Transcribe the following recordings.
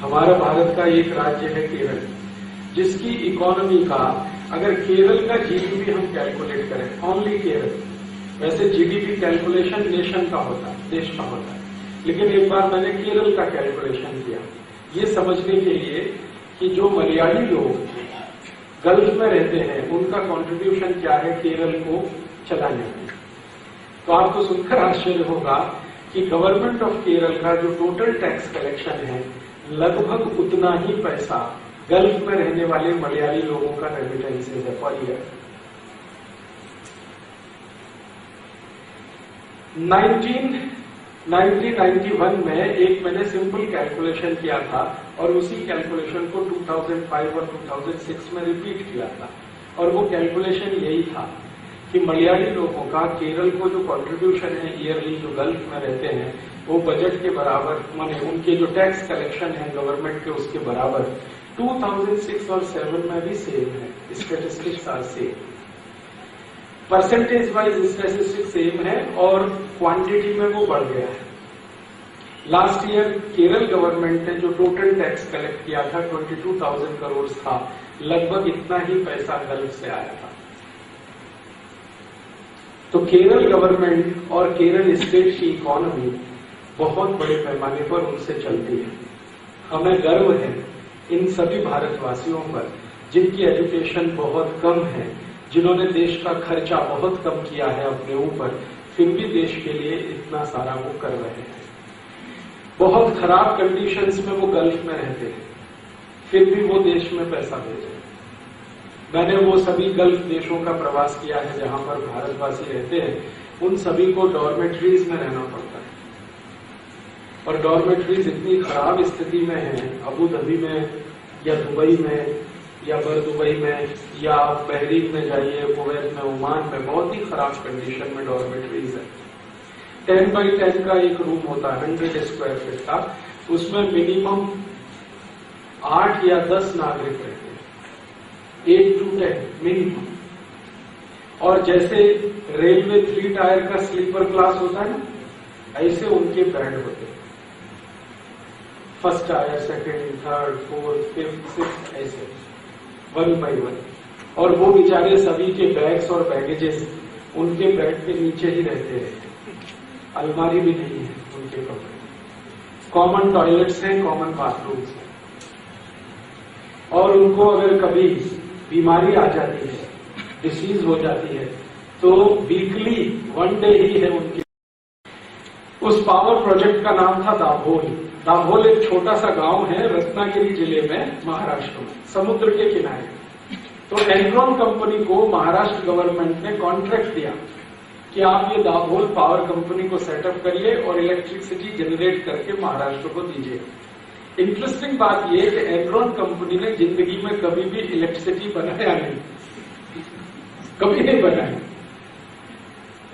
हमारा भारत का एक राज्य है केरल, जिसकी इकोनॉमी का अगर केरल का जीडीपी हम कैलकुलेट करें, ओनली केरल, वैसे जीडीपी कैलकुलेशन नेशन का होता है, देश का होता है, लेकिन एक बार मैंने केरल का कैलकुलेशन किया ये समझने के लिए कि जो मलयाली लोग गल्फ में रहते हैं उनका कंट्रीब्यूशन क्या है केरल को चलाने में। तो आपको सुनकर आश्चर्य होगा कि गवर्नमेंट ऑफ केरल का जो टोटल टैक्स कलेक्शन है लगभग उतना ही पैसा गल्फ में रहने वाले मलयाली लोगों का रेमिटेंसेज है पर ईयर। 1991 में एक मैंने सिंपल कैलकुलेशन किया था और उसी कैलकुलेशन को 2005 और 2006 में रिपीट किया था, और वो कैलकुलेशन यही था कि मलयाली लोगों का केरल को जो कंट्रीब्यूशन है ईयरली जो गल्फ में रहते हैं वो बजट के बराबर, माने उनके जो टैक्स कलेक्शन है गवर्नमेंट के उसके बराबर 2006 और 7 में भी सेम है। Statistics are same, percentage wise statistics same है और क्वांटिटी में वो बढ़ गया है। लास्ट ईयर केरल गवर्नमेंट ने जो टोटल टैक्स कलेक्ट किया था 22,000 करोड़ था, लगभग इतना ही पैसा गल्फ से आया था। तो केरल गवर्नमेंट और केरल स्टेट की इकोनॉमी बहुत बड़े पैमाने पर उनसे चलती है। हमें गर्व है इन सभी भारतवासियों पर जिनकी एजुकेशन बहुत कम है, जिन्होंने देश का खर्चा बहुत कम किया है अपने ऊपर, फिर भी देश के लिए इतना सारा वो कर रहे हैं। बहुत खराब कंडीशंस में वो गल्फ में रहते हैं, फिर भी वो देश में पैसा भेजे। मैंने वो सभी गल्फ देशों का प्रवास किया है जहां पर भारतवासी रहते हैं, उन सभी को डॉर्मेट्रीज में रहना पड़ता है, और डॉर्मेट्रीज इतनी खराब स्थिति में है, अबू धाबी में या दुबई में या बर दुबई में या बहरीन में जाइए, कुवैत में, ओमान में, बहुत ही खराब कंडीशन में डॉर्मेट्रीज है। 10 बाई 10 का एक रूम होता है 100 स्क्वायर फीट का, उसमें मिनिमम 8 या 10 नागरिक रहते हैं, 8 to 10 मिनिमम। और जैसे रेलवे 3 टायर का स्लीपर क्लास होता है ना, ऐसे उनके बेड होते हैं, first tier, second, third, fourth, fifth, sixth, ऐसे 1 by 1। और वो बेचारे सभी के बैग्स और बैगेजेस उनके बेड के नीचे ही रहते हैं, अलमारी भी नहीं है उनके कमरे। कॉमन टॉयलेट्स हैं, कॉमन बाथरूम्स हैं, और उनको अगर कभी बीमारी आ जाती है, डिसीज हो जाती है, तो वीकली 1 डे ही है उनकी। उस पावर प्रोजेक्ट का नाम था दाभोल। दाभोल एक छोटा सा गांव है रत्नागिरी जिले में, महाराष्ट्र में, समुद्र के किनारे। तो एनरॉन कंपनी को महाराष्ट्र गवर्नमेंट ने कॉन्ट्रैक्ट दिया कि आप ये दाभोल पावर कंपनी को सेटअप करिए और इलेक्ट्रिसिटी जनरेट करके महाराष्ट्र को दीजिए। इंटरेस्टिंग बात यह कि एनरॉन कंपनी ने जिंदगी में कभी भी इलेक्ट्रिसिटी बनाया नहीं, कभी नहीं बनाया।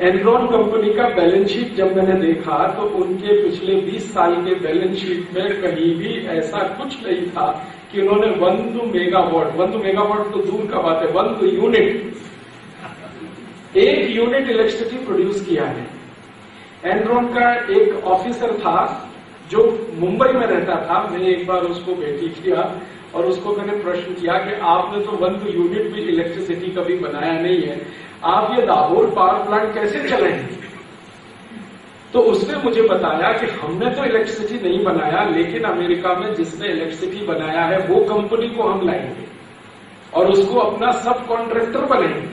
एनरॉन कंपनी का बैलेंस शीट जब मैंने देखा तो उनके पिछले 20 साल के बैलेंस शीट में कहीं भी ऐसा कुछ नहीं था कि उन्होंने 1 मेगावाट तो दूर का बात है, 1 यूनिट, 1 यूनिट इलेक्ट्रिसिटी प्रोड्यूस किया है। एनरॉन का एक ऑफिसर था जो मुंबई में रहता था, मैंने एक बार उसको भेटी किया और उसको मैंने प्रश्न किया कि आपने तो 1 यूनिट भी इलेक्ट्रिसिटी कभी बनाया नहीं है, आप ये दाभोल पावर प्लांट कैसे चलाएंगे? तो उसने मुझे बताया कि हमने तो इलेक्ट्रिसिटी नहीं बनाया, लेकिन अमेरिका में जिसने इलेक्ट्रिसिटी बनाया है वो कंपनी को हम लाएंगे और उसको अपना सब कॉन्ट्रैक्टर बनाएंगे।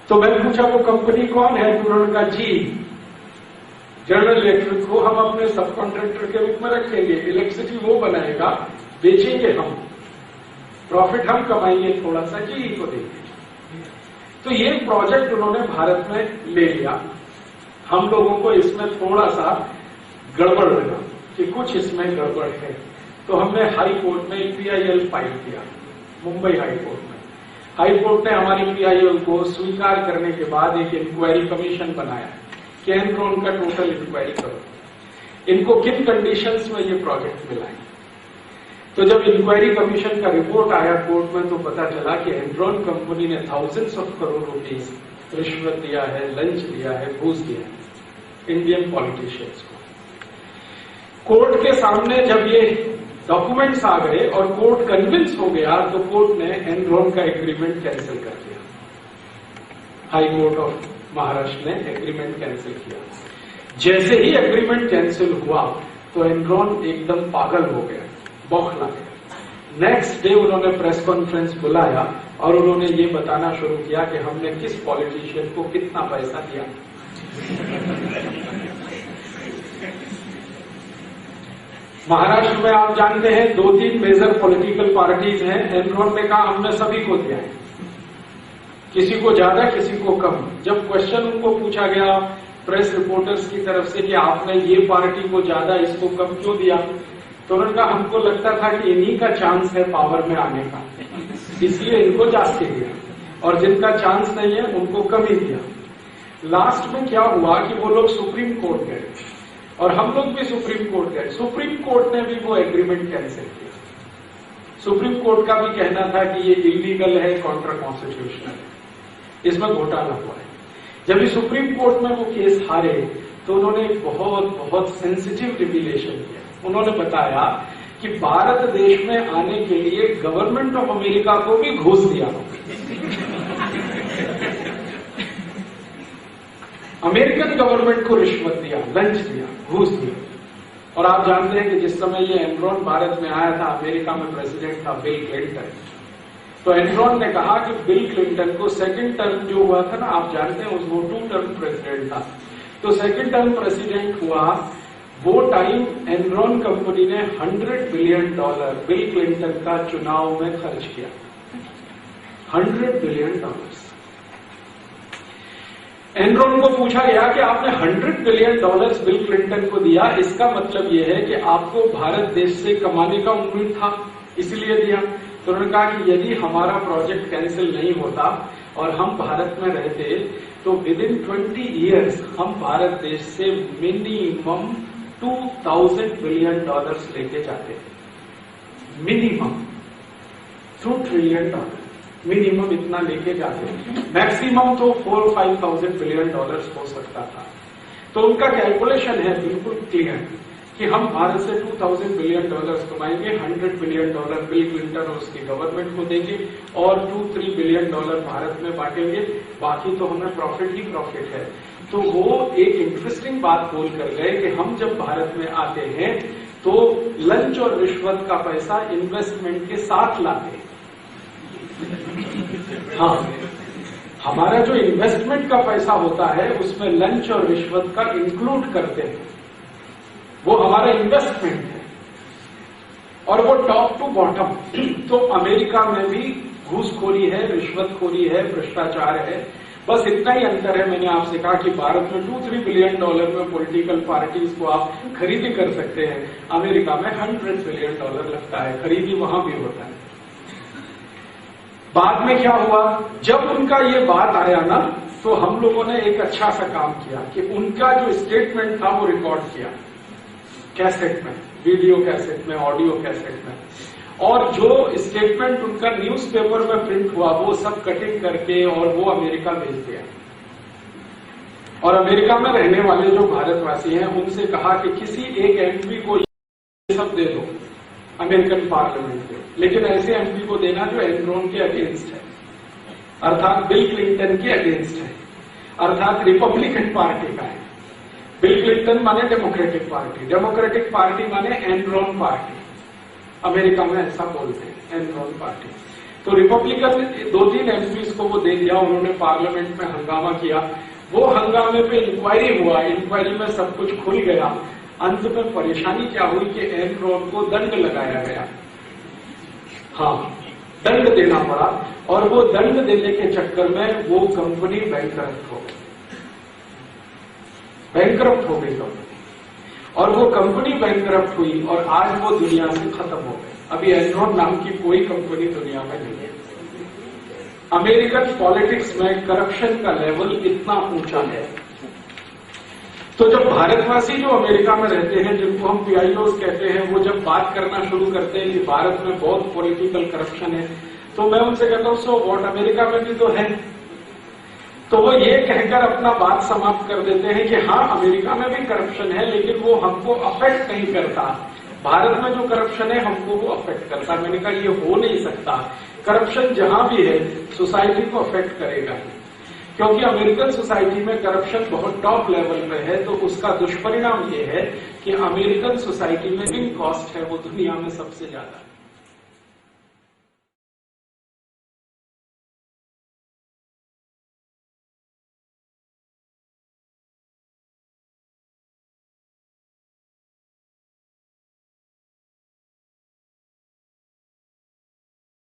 तो मैंने पूछा वो कंपनी कौन है? तो उन्होंने कहा जी, जनरल इलेक्ट्रिक को हम अपने सब कॉन्ट्रैक्टर के रूप में रखेंगे, इलेक्ट्रिसिटी वो बनाएगा, बेचेंगे हम, प्रॉफिट हम कमाएंगे थोड़ा सा, जी को देंगे। तो ये प्रोजेक्ट उन्होंने भारत में ले लिया। हम लोगों को इसमें थोड़ा सा गड़बड़ लगा कि कुछ इसमें गड़बड़ है, तो हमने हाई कोर्ट में एक PIL फाइल किया, मुंबई हाई कोर्ट में। हाई कोर्ट ने हमारी PIL को स्वीकार करने के बाद एक इंक्वायरी कमीशन बनाया कि एनरॉन का टोटल इंक्वायरी करो, इनको किन कंडीशंस में ये प्रोजेक्ट मिला है। तो जब इंक्वायरी कमीशन का रिपोर्ट आया कोर्ट में तो पता चला कि एनरॉन कंपनी ने थाउजेंड्स ऑफ करोड़ रुपीस रिश्वत दिया है, लंच दिया है, घूस दिया है इंडियन पॉलिटिशियंस को। कोर्ट के सामने जब ये डॉक्यूमेंट्स आ गए और कोर्ट कन्विंस हो गया तो कोर्ट ने एनरॉन का एग्रीमेंट कैंसिल कर दिया। हाई कोर्ट ऑफ महाराष्ट्र ने एग्रीमेंट कैंसिल किया। जैसे ही एग्रीमेंट कैंसिल हुआ तो एनरॉन एकदम पागल हो गया, बौखला गया। नेक्स्ट डे उन्होंने प्रेस कॉन्फ्रेंस बुलाया और उन्होंने ये बताना शुरू किया कि हमने किस पॉलिटिशियन को कितना पैसा दिया। महाराष्ट्र में आप जानते हैं 2-3 मेजर पॉलिटिकल पार्टीज हैं। एनरॉन ने कहा हमने सभी को दिया है, किसी को ज्यादा किसी को कम। जब क्वेश्चन उनको पूछा गया प्रेस रिपोर्टर्स की तरफ से कि आपने ये पार्टी को ज्यादा इसको कम क्यों दिया, तो उन्होंने कहा हमको लगता था कि इन्हीं का चांस है पावर में आने का, इसलिए इनको जाके दिया, और जिनका चांस नहीं है उनको कम ही दिया। लास्ट में क्या हुआ कि वो लोग सुप्रीम कोर्ट गए और हम लोग भी सुप्रीम कोर्ट गए। सुप्रीम कोर्ट ने भी वो एग्रीमेंट कैंसिल किया। सुप्रीम कोर्ट का भी कहना था कि ये इलीगल है, कॉन्ट्रा कॉन्स्टिट्यूशनल है, इसमें घोटाला हुआ है। जब ये सुप्रीम कोर्ट में वो केस हारे तो उन्होंने बहुत सेंसिटिव रिविलेशन किया। उन्होंने बताया कि भारत देश में आने के लिए गवर्नमेंट ऑफ अमेरिका को भी घूस दिया, अमेरिकन गवर्नमेंट को रिश्वत दिया, लंच दिया, घूस दिया। और आप जानते हैं कि जिस समय ये एनरॉन भारत में आया था, अमेरिका में प्रेसिडेंट था बिल क्लिंटन। तो एनरॉन ने कहा कि बिल क्लिंटन को सेकंड टर्म जो हुआ था ना, आप जानते हैं वो 2 टर्म प्रेसिडेंट था, तो सेकंड टर्म प्रेसिडेंट हुआ, वो टाइम एनरॉन कंपनी ने $100 बिलियन बिल क्लिंटन का चुनाव में खर्च किया। $100 बिलियन। एनरॉन को पूछा गया कि आपने $100 बिलियन बिल क्लिंटन को दिया, इसका मतलब यह है कि आपको भारत देश से कमाने का उम्मीद था इसलिए दिया। तो उन्होंने कहा कि यदि हमारा प्रोजेक्ट कैंसिल नहीं होता और हम भारत में रहते तो विदिन 20 ईयर्स हम भारत देश से मिनिमम $2000 बिलियन लेके जाते, मिनिमम $2 ट्रिलियन, मिनिमम इतना लेके जाते, मैक्सिमम तो 4-5,000 बिलियन हो सकता था। तो उनका कैलकुलेशन है बिल्कुल क्लियर कि हम भारत से $2000 बिलियन कमाएंगे, $100 बिलियन बिल क्लिंटन और उसकी गवर्नमेंट को देंगे और $2-3 बिलियन भारत में बांटेंगे, बाकी तो हमें प्रॉफिट ही प्रॉफिट है। तो वो एक इंटरेस्टिंग बात बोल कर गए कि हम जब भारत में आते हैं तो लंच और रिश्वत का पैसा इन्वेस्टमेंट के साथ लाते। हाँ, हमारा जो इन्वेस्टमेंट का पैसा होता है उसमें लंच और रिश्वत का इंक्लूड करते हैं, वो हमारा इन्वेस्टमेंट है। और वो टॉप टू बॉटम। तो अमेरिका में भी घूसखोरी है, रिश्वतखोरी है, भ्रष्टाचार है, बस इतना ही अंतर है। मैंने आपसे कहा कि भारत में $2-3 बिलियन में पॉलिटिकल पार्टीज को आप खरीदी कर सकते हैं, अमेरिका में $100 बिलियन लगता है, खरीदी वहां भी होता है। बाद में क्या हुआ, जब उनका ये बात आया ना तो हम लोगों ने एक अच्छा सा काम किया कि उनका जो स्टेटमेंट था वो रिकॉर्ड किया कैसेट में, वीडियो कैसेट में, ऑडियो कैसेट में, और जो स्टेटमेंट उनका न्यूज़पेपर में प्रिंट हुआ वो सब कटिंग करके और वो अमेरिका भेज दिया। और अमेरिका में रहने वाले जो भारतवासी हैं उनसे कहा कि किसी एक एमपी को ये सब दे दो अमेरिकन पार्लियामेंट में, लेकिन ऐसे एमपी को देना जो एनरॉन के अगेंस्ट है, अर्थात बिल क्लिंटन के अगेंस्ट है, अर्थात रिपब्लिकन पार्टी का है। बिल क्लिंटन माने डेमोक्रेटिक पार्टी, डेमोक्रेटिक पार्टी माने एनरॉन पार्टी, अमेरिका में ऐसा बोलते हैं एनरॉन पार्टी। तो रिपब्लिकन 2-3 एमपीज को वो दे दिया, उन्होंने पार्लियामेंट में हंगामा किया, वो हंगामे पे इंक्वायरी हुआ, इंक्वायरी में सब कुछ खुल गया। अंत में परेशानी क्या हुई कि एनरॉन को दंड लगाया गया, हाँ दंड देना पड़ा, और वो दंड देने के चक्कर में वो कंपनी बैंकरप्ट हो गई, बैंकरप्ट हो गई कंपनी, और वो कंपनी बैंकरप्ट हुई और आज वो दुनिया से खत्म हो गई। अभी एनरॉन नाम की कोई कंपनी दुनिया में नहीं है। अमेरिकन पॉलिटिक्स में करप्शन का लेवल इतना ऊंचा है। तो जब भारतवासी जो अमेरिका में रहते हैं, जिनको हम पीआईओज कहते हैं, वो जब बात करना शुरू करते हैं कि भारत में बहुत पॉलिटिकल करप्शन है, तो मैं उनसे कहता हूं सो व्हाट, अमेरिका में भी तो है। तो वो ये कहकर अपना बात समाप्त कर देते हैं कि हाँ, अमेरिका में भी करप्शन है, लेकिन वो हमको अफेक्ट नहीं करता। भारत में जो करप्शन है हमको वो अफेक्ट करता। मैंने कहा ये हो नहीं सकता। करप्शन जहां भी है सोसाइटी को अफेक्ट करेगा, क्योंकि अमेरिकन सोसाइटी में करप्शन बहुत टॉप लेवल पे है। तो उसका दुष्परिणाम ये है कि अमेरिकन सोसाइटी में लिविंग कॉस्ट है वो दुनिया में सबसे ज्यादा।